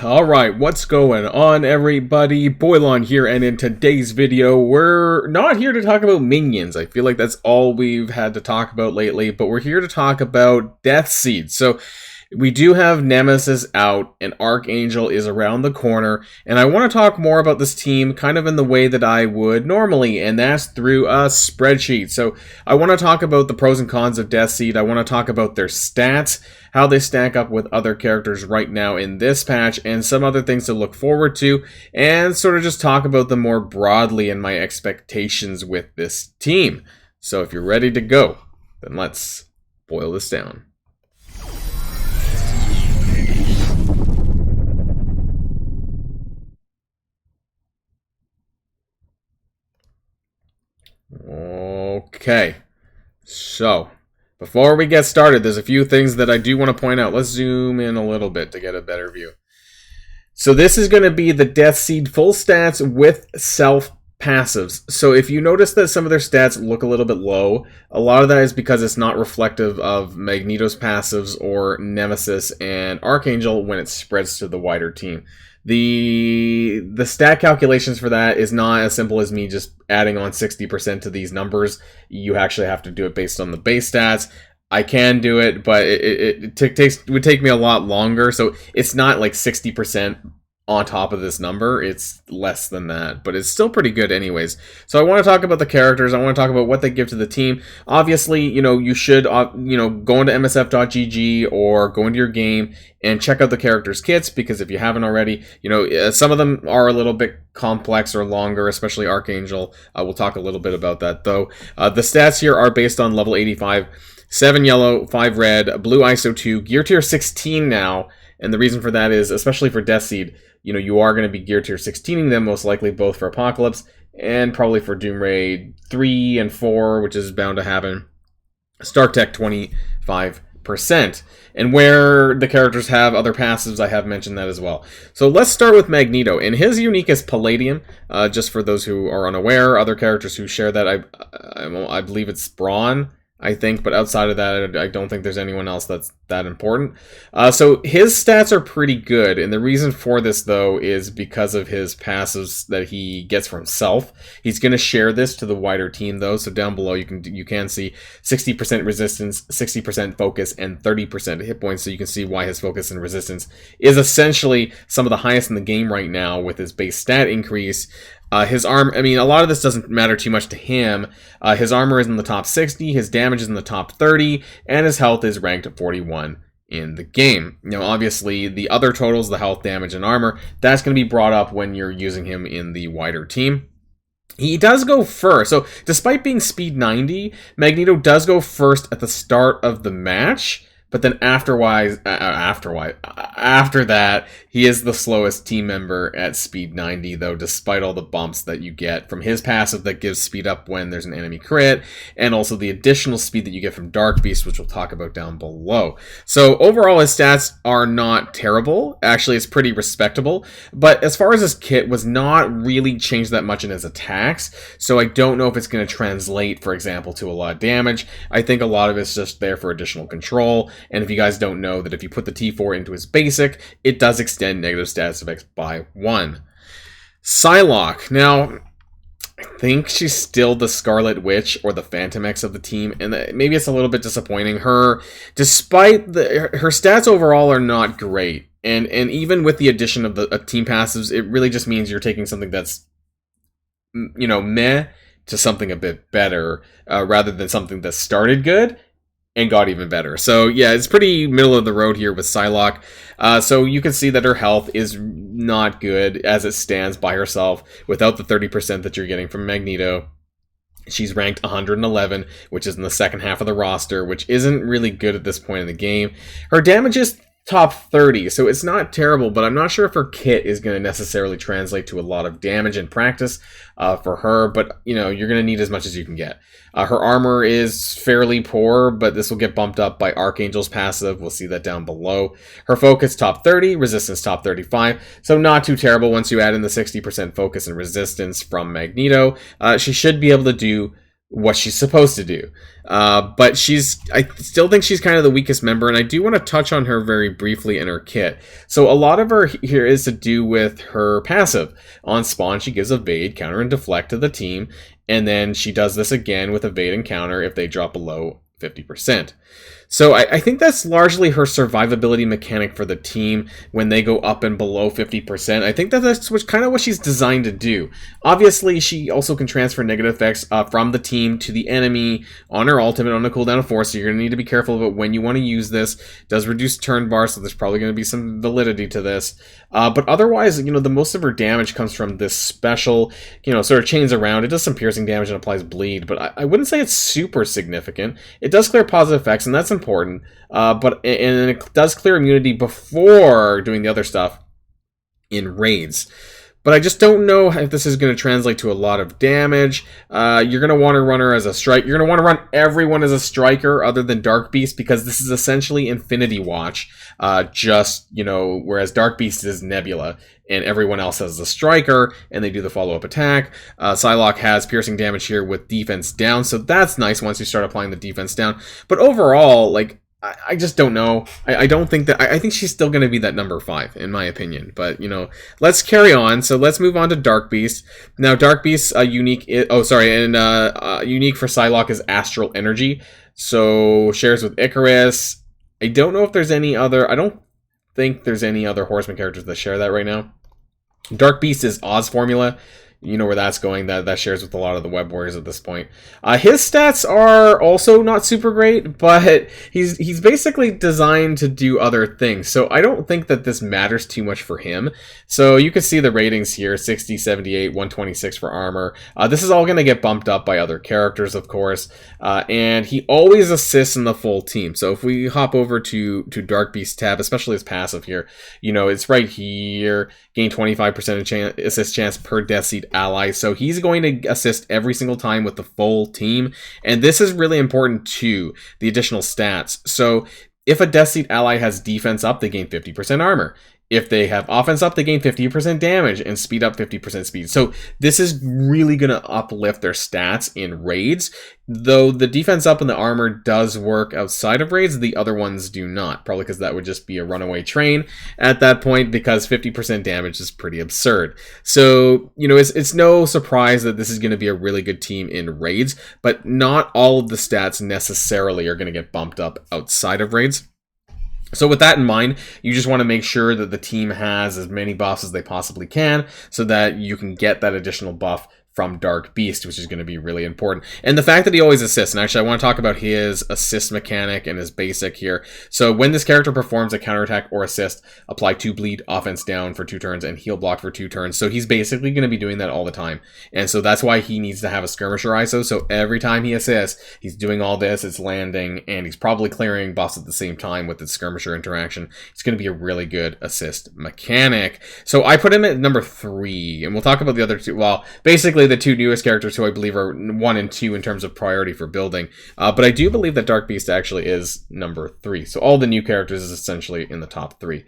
Alright, what's going on, everybody? Boilon here, and in today's video, we're not here to talk about minions. I feel like that's all we've had to talk about lately, but we're here to talk about Deathseed. So, we do have Nemesis out, and Archangel is around the corner, and I want to talk more about this team kind of in the way that I would normally, and that's through a spreadsheet. So I want to talk about the pros and cons of Deathseed. I want to talk about their stats, how they stack up with other characters right now in this patch, and some other things to look forward to, and sort of just talk about them more broadly and my expectations with this team. So if you're ready to go, then let's boil this down. Okay, so before we get started, there's a few things that I do want to point out. Let's zoom in a little bit to get a better view. So this is going to be the Deathseed full stats with self passives. So if you notice that some of their stats look a little bit low, a lot of that is because it's not reflective of Magneto's passives or Nemesis and Archangel when it spreads to the wider team. The stat calculations for that is not as simple as me just adding on 60% to these numbers. You actually have to do it based on the base stats. I can do it, but it would take me a lot longer. So it's not like 60% on top of this number. It's less than that, but it's still pretty good anyways. So I want to talk about the characters. I want to talk about what they give to the team. Obviously, you should, go into msf.gg or go into your game and check out the characters' kits, because if you haven't already, some of them are a little bit complex or longer, especially Archangel. We'll talk a little bit about that, though. The stats here are based on level 85, 7 yellow, 5 red, blue ISO 2, gear tier 16 now, and the reason for that is, especially for Deathseed, you are going to be gear tier 16ing them, most likely both for Apocalypse and probably for Doomraid 3 and 4, which is bound to happen. Start Tech 25%. And where the characters have other passives, I have mentioned that as well. So let's start with Magneto. And his unique is Palladium, just for those who are unaware. Other characters who share that, I believe it's Brawn, I think, but outside of that, I don't think there's anyone else that's that important. So his stats are pretty good, and the reason for this, though, is because of his passives that he gets from himself. He's going to share this to the wider team, though, so down below you can see 60% resistance, 60% focus, and 30% hit points, so you can see why his focus and resistance is essentially some of the highest in the game right now with his base stat increase. His arm, a lot of this doesn't matter too much to him. His armor is in the top 60, his damage is in the top 30, and his health is ranked at 41 in the game. Obviously, the other totals, the health, damage, and armor, that's going to be brought up when you're using him in the wider team. He does go first. So, despite being speed 90, Magneto does go first at the start of the match. But then after that, he is the slowest team member at speed 90, though, despite all the bumps that you get from his passive that gives speed up when there's an enemy crit, and also the additional speed that you get from Dark Beast, which we'll talk about down below. So overall, his stats are not terrible. Actually, it's pretty respectable. But as far as his kit, was not really changed that much in his attacks, so I don't know if it's going to translate, for example, to a lot of damage. I think a lot of it's just there for additional control. And if you guys don't know that if you put the T4 into his basic, it does extend negative status effects by 1. Psylocke. Now, I think she's still the Scarlet Witch or the Phantom X of the team, and maybe it's a little bit disappointing. Her stats overall are not great, and even with the addition of the team passives, it really just means you're taking something that's, meh, to something a bit better, rather than something that started good and got even better. So yeah, it's pretty middle of the road here with Psylocke. So you can see that her health is not good as it stands by herself without the 30% that you're getting from Magneto. She's ranked 111, which is in the second half of the roster, which isn't really good at this point in the game. Her damage is top 30, so it's not terrible, but I'm not sure if her kit is going to necessarily translate to a lot of damage in practice for her, but you're going to need as much as you can get. Her armor is fairly poor, but this will get bumped up by Archangel's passive. We'll see that down below. Her focus top 30, resistance top 35, so not too terrible once you add in the 60% focus and resistance from Magneto. She should be able to do what she's supposed to do. But I still think she's kind of the weakest member, and I do want to touch on her very briefly in her kit. So a lot of her here is to do with her passive. On spawn, she gives evade, counter, and deflect to the team, and then she does this again with evade and counter if they drop below 50%. So I think that's largely her survivability mechanic for the team when they go up and below 50%. I think that's kind of what she's designed to do. Obviously, she also can transfer negative effects from the team to the enemy on her ultimate on a cooldown of 4, so you're going to need to be careful about when you want to use this. It does reduce turn bar, so there's probably going to be some validity to this. But otherwise, the most of her damage comes from this special, sort of chains around. It does some piercing damage and applies bleed, but I wouldn't say it's super significant. It does clear positive effects, and that's important. And it does clear immunity before doing the other stuff in raids. But I just don't know if this is going to translate to a lot of damage. You're going to want to run her as a strike. You're going to want to run everyone as a striker other than Dark Beast, because this is essentially Infinity Watch. Whereas Dark Beast is Nebula, and everyone else has a striker, and they do the follow-up attack. Psylocke has piercing damage here with defense down, so that's nice once you start applying the defense down. But overall, I just don't know. I don't think that... I think she's still going to be that number 5, in my opinion. But, let's carry on. So let's move on to Dark Beast. Now, Dark Beast's unique... unique for Psylocke is Astral Energy. So, shares with Icarus. I don't know if there's any other... I don't think there's any other Horseman characters that share that right now. Dark Beast is Oz Formula. You know where that's going. That shares with a lot of the Web Warriors at this point. His stats are also not super great, but he's basically designed to do other things. So I don't think that this matters too much for him. So you can see the ratings here, 60, 78, 126 for armor. This is all going to get bumped up by other characters, of course. And he always assists in the full team. So if we hop over to Dark Beast tab, especially his passive here, it's right here. Gain 25% assist chance per Deathseed ally, so he's going to assist every single time with the full team, and this is really important too, the additional stats. So if a Deathseed ally has defense up, they gain 50% armor. If they have offense up, they gain 50% damage and speed up 50% speed. So this is really going to uplift their stats in raids. Though the defense up and the armor does work outside of raids, the other ones do not. Probably because that would just be a runaway train at that point, because 50% damage is pretty absurd. So, it's no surprise that this is going to be a really good team in raids, but not all of the stats necessarily are going to get bumped up outside of raids. So with that in mind, you just want to make sure that the team has as many buffs as they possibly can so that you can get that additional buff from Dark Beast, which is going to be really important. And the fact that he always assists, and actually I want to talk about his assist mechanic and his basic here. So when this character performs a counterattack or assist, apply 2 bleed, offense down for 2 turns, and heal block for 2 turns. So he's basically going to be doing that all the time. And so that's why he needs to have a skirmisher ISO. So every time he assists, he's doing all this, it's landing, and he's probably clearing buffs at the same time with the skirmisher interaction. It's going to be a really good assist mechanic. So I put him at number 3, and we'll talk about the other 2. Well, basically the 2 newest characters who I believe are 1 and 2 in terms of priority for building. But I do believe that Dark Beast actually is number 3. So all the new characters is essentially in the top 3.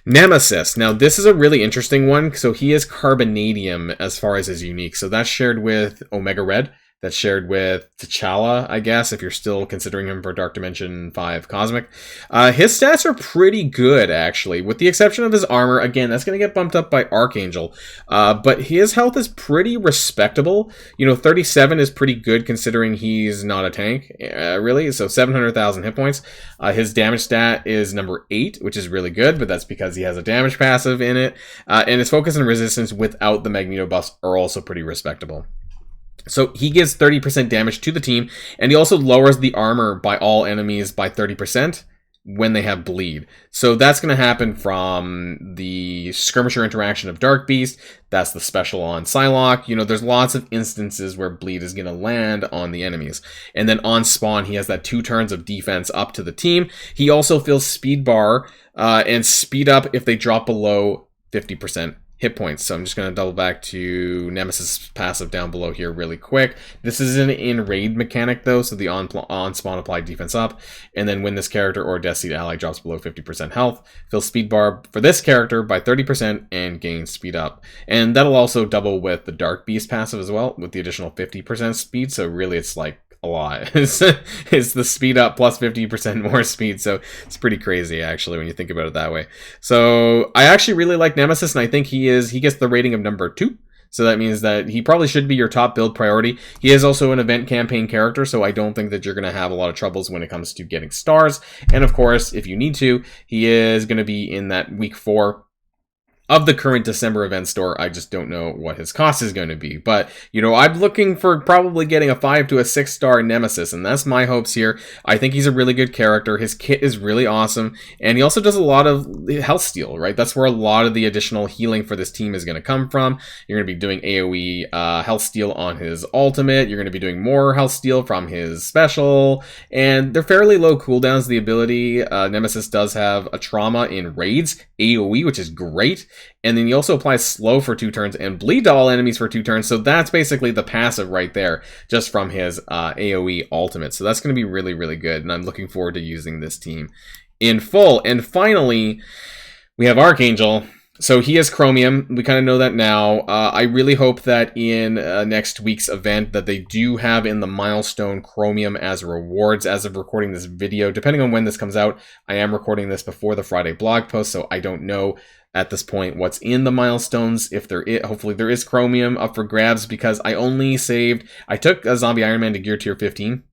Nemesis. Now, this is a really interesting one. So he is Carbonadium as far as his unique. So that's shared with Omega Red. That's shared with T'Challa, I guess, if you're still considering him for Dark Dimension 5 Cosmic. His stats are pretty good, actually, with the exception of his armor. Again, that's going to get bumped up by Archangel. But his health is pretty respectable. 37 is pretty good considering he's not a tank, really. So 700,000 hit points. His damage stat is number 8, which is really good, but that's because he has a damage passive in it. And his focus and resistance without the Magneto buffs are also pretty respectable. So he gives 30% damage to the team, and he also lowers the armor by all enemies by 30% when they have bleed. So that's going to happen from the skirmisher interaction of Dark Beast. That's the special on Psylocke. There's lots of instances where bleed is going to land on the enemies. And then on spawn, he has that 2 turns of defense up to the team. He also feels speed bar and speed up if they drop below 50% hit points. So I'm just going to double back to Nemesis passive down below here really quick. This is an in-raid mechanic though, so the on-spawn applied defense up, and then when this character or Deathseed ally drops below 50% health, fill speed bar for this character by 30% and gain speed up. And that'll also double with the Dark Beast passive as well, with the additional 50% speed, so really it's like a lot. It's the speed up plus 50% more speed, so it's pretty crazy actually when you think about it that way. So I actually really like Nemesis, and I think he gets the rating of number 2. So that means that he probably should be your top build priority. He is also an event campaign character, so I don't think that you're going to have a lot of troubles when it comes to getting stars. And of course, if you need to, he is going to be in that week 4 of the current December event store. I just don't know what his cost is going to be. But, you know, I'm looking for probably getting a 5 to a 6 star Nemesis, and that's my hopes here. I think he's a really good character. His kit is really awesome, and he also does a lot of health steal, right? That's where a lot of the additional healing for this team is going to come from. You're going to be doing AoE health steal on his ultimate. You're going to be doing more health steal from his special, and they're fairly low cooldowns, the ability. Nemesis does have a trauma in raids, AoE, which is great. And then he also applies slow for 2 turns and bleed to all enemies for 2 turns. So that's basically the passive right there, just from his AoE ultimate. So that's going to be really, really good. And I'm looking forward to using this team in full. And finally, we have Archangel. So he is Chromium. We kind of know that now. I really hope that in next week's event that they do have in the milestone Chromium as rewards. As of recording this video, depending on when this comes out, I am recording this before the Friday blog post, so I don't know at this point what's in the milestones. If there is, hopefully there is Chromium up for grabs, because I took a Zombie Iron Man to gear tier 15.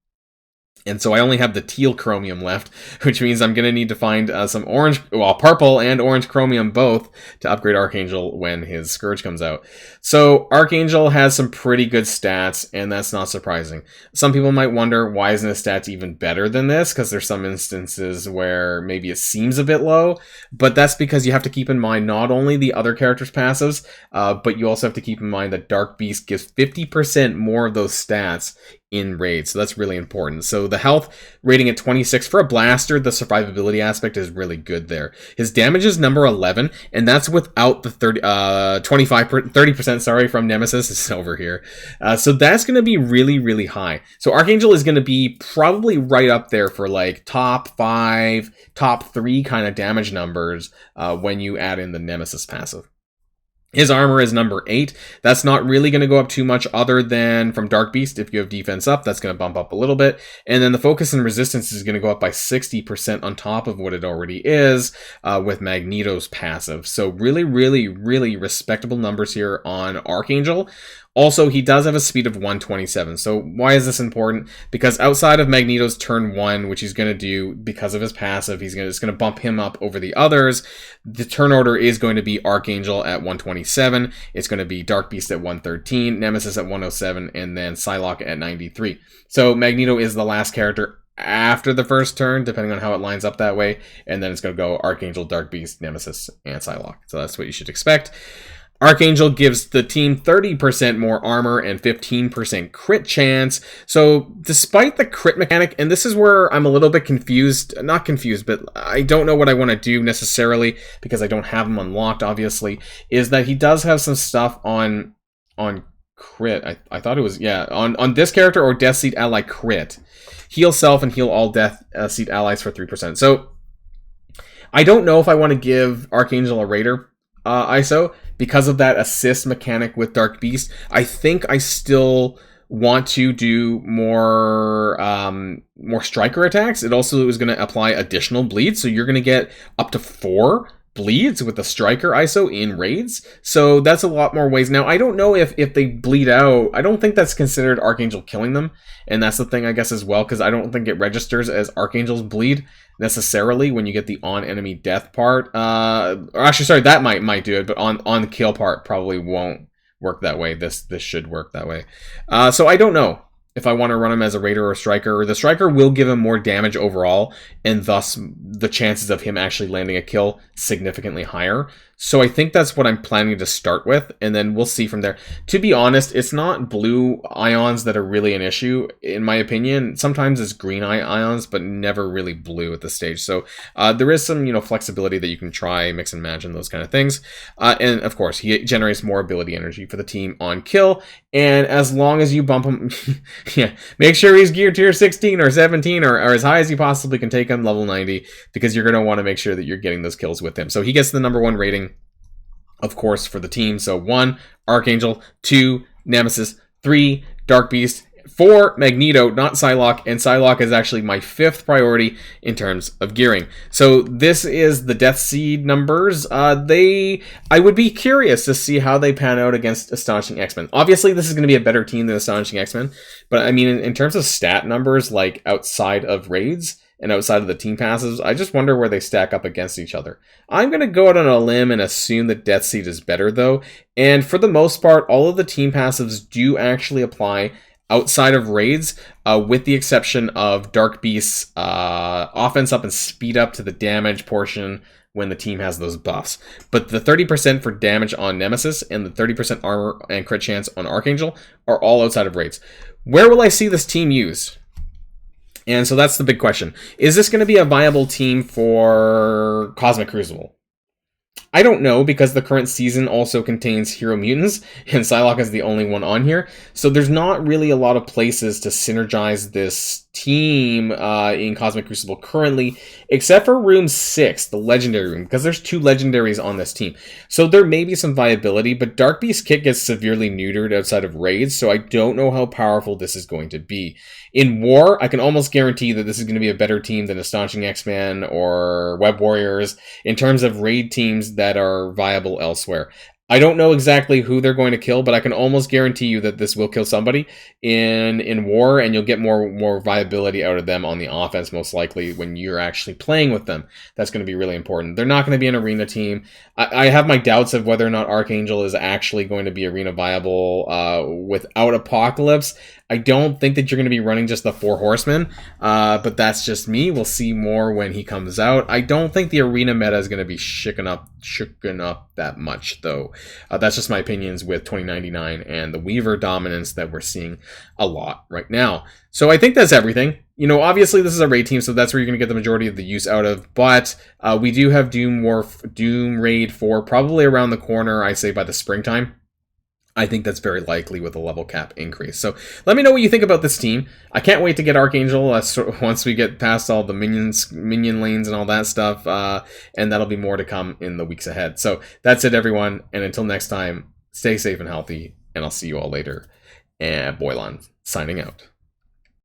And so I only have the teal chromium left, which means I'm going to need to find some orange, well, purple and orange chromium both to upgrade Archangel when his Scourge comes out. So Archangel has some pretty good stats, and that's not surprising. Some people might wonder, why isn't his stats even better than this? Because there's some instances where maybe it seems a bit low, but that's because you have to keep in mind not only the other characters' passives, but you also have to keep in mind that Dark Beast gives 50% more of those stats in raid, so that's really important. So the health rating at 26 for a blaster, the survivability aspect is really good there. His damage is number 11, and that's without the 30% sorry from Nemesis. It's over here. So that's going to be really, really high. So Archangel is going to be probably right up there for like top 5, top 3 kind of damage numbers when you add in the Nemesis passive. His armor is number 8. That's not really going to go up too much other than from Dark Beast. If you have defense up, that's going to bump up a little bit. And then the focus and resistance is going to go up by 60% on top of what it already is with Magneto's passive. So really, really, really respectable numbers here on Archangel. Also, he does have a speed of 127. So why is this important? Because outside of Magneto's turn 1, which he's going to do because of his passive, it's going to bump him up over the others. The turn order is going to be Archangel at 127. It's going to be Dark Beast at 113, Nemesis at 107, and then Psylocke at 93. So Magneto is the last character after the first turn, depending on how it lines up that way. And then it's going to go Archangel, Dark Beast, Nemesis, and Psylocke. So that's what you should expect. Archangel gives the team 30% more armor and 15% crit chance. So despite the crit mechanic, and this is where I'm a little bit confused, not confused, but I don't know what I want to do necessarily because I don't have him unlocked, obviously, is that he does have some stuff on crit. I thought it was, yeah, on this character or Deathseed ally crit. Heal self and heal all Deathseed allies for 3%. So I don't know if I want to give Archangel a Raider ISO because of that assist mechanic with Dark Beast. I think I still want to do more striker attacks. It also is going to apply additional bleeds, so you're going to get up to 4 bleeds with the striker ISO in raids. So that's a lot more ways. Now, I don't know if they bleed out. I don't think that's considered Archangel killing them. And that's the thing, I guess, as well, because I don't think it registers as Archangel's bleed necessarily when you get the on-enemy death part. Or actually, sorry, that might do it, but on the kill part probably won't work that way. This should work that way. So I don't know. if I want to run him as a raider or a striker. The striker will give him more damage overall, and thus the chances of him actually landing a kill significantly higher. So I think that's what I'm planning to start with, and then we'll see from there. To be honest, it's not blue ions that are really an issue, in my opinion. Sometimes it's green ions, but never really blue at this stage. So there is some, flexibility that you can try, mix and match, and those kind of things. And of course, he generates more ability energy for the team on kill. And as long as you bump him, yeah, make sure he's gear tier 16 or 17 or as high as you possibly can take him, level 90, because you're going to want to make sure that you're getting those kills with him. So he gets the #1 rating, of course, for the team. So 1, Archangel, 2, Nemesis, 3, Dark Beast, 4, Magneto, not Psylocke, and Psylocke is actually my 5th priority in terms of gearing. So this is the Deathseed numbers. I would be curious to see how they pan out against Astonishing X-Men. Obviously, this is going to be a better team than Astonishing X-Men, but I mean, in terms of stat numbers, like outside of raids and outside of the team passes, I just wonder where they stack up against each other. I'm going to go out on a limb and assume that Deathseed is better, though, and for the most part, all of the team passives do actually apply outside of raids, with the exception of Dark Beast's offense up and speed up to the damage portion when the team has those buffs. But the 30% for damage on Nemesis and the 30% armor and crit chance on Archangel are all outside of raids. Where will I see this team used? And so that's the big question. Is this going to be a viable team for Cosmic Crucible? I don't know, because the current season also contains Hero Mutants, and Psylocke is the only one on here. So there's not really a lot of places to synergize this team in Cosmic Crucible currently, except for Room 6, the Legendary Room, because there's 2 Legendaries on this team. So there may be some viability, but Dark Beast kit gets severely neutered outside of raids, so I don't know how powerful this is going to be. In War, I can almost guarantee that this is going to be a better team than Astonishing X-Men or Web Warriors in terms of raid teams that are viable elsewhere. I don't know exactly who they're going to kill, but I can almost guarantee you that this will kill somebody in War, and you'll get more viability out of them on the offense, most likely, when you're actually playing with them. That's going to be really important. They're not going to be an arena team. I have my doubts of whether or not Archangel is actually going to be arena viable without Apocalypse. I don't think that you're going to be running just the 4 Horsemen, but that's just me. We'll see more when he comes out. I don't think the arena meta is going to be shooken up that much, though. That's just my opinions with 2099 and the Weaver dominance that we're seeing a lot right now. So I think that's everything. Obviously this is a raid team, so that's where you're going to get the majority of the use out of, but we do have Doom Raid 4 probably around the corner, I say by the springtime. I think that's very likely with a level cap increase. So let me know what you think about this team. I can't wait to get Archangel once we get past all the minion lanes and all that stuff, and that'll be more to come in the weeks ahead. So that's it, everyone, and until next time, stay safe and healthy, and I'll see you all later. And Boilon signing out.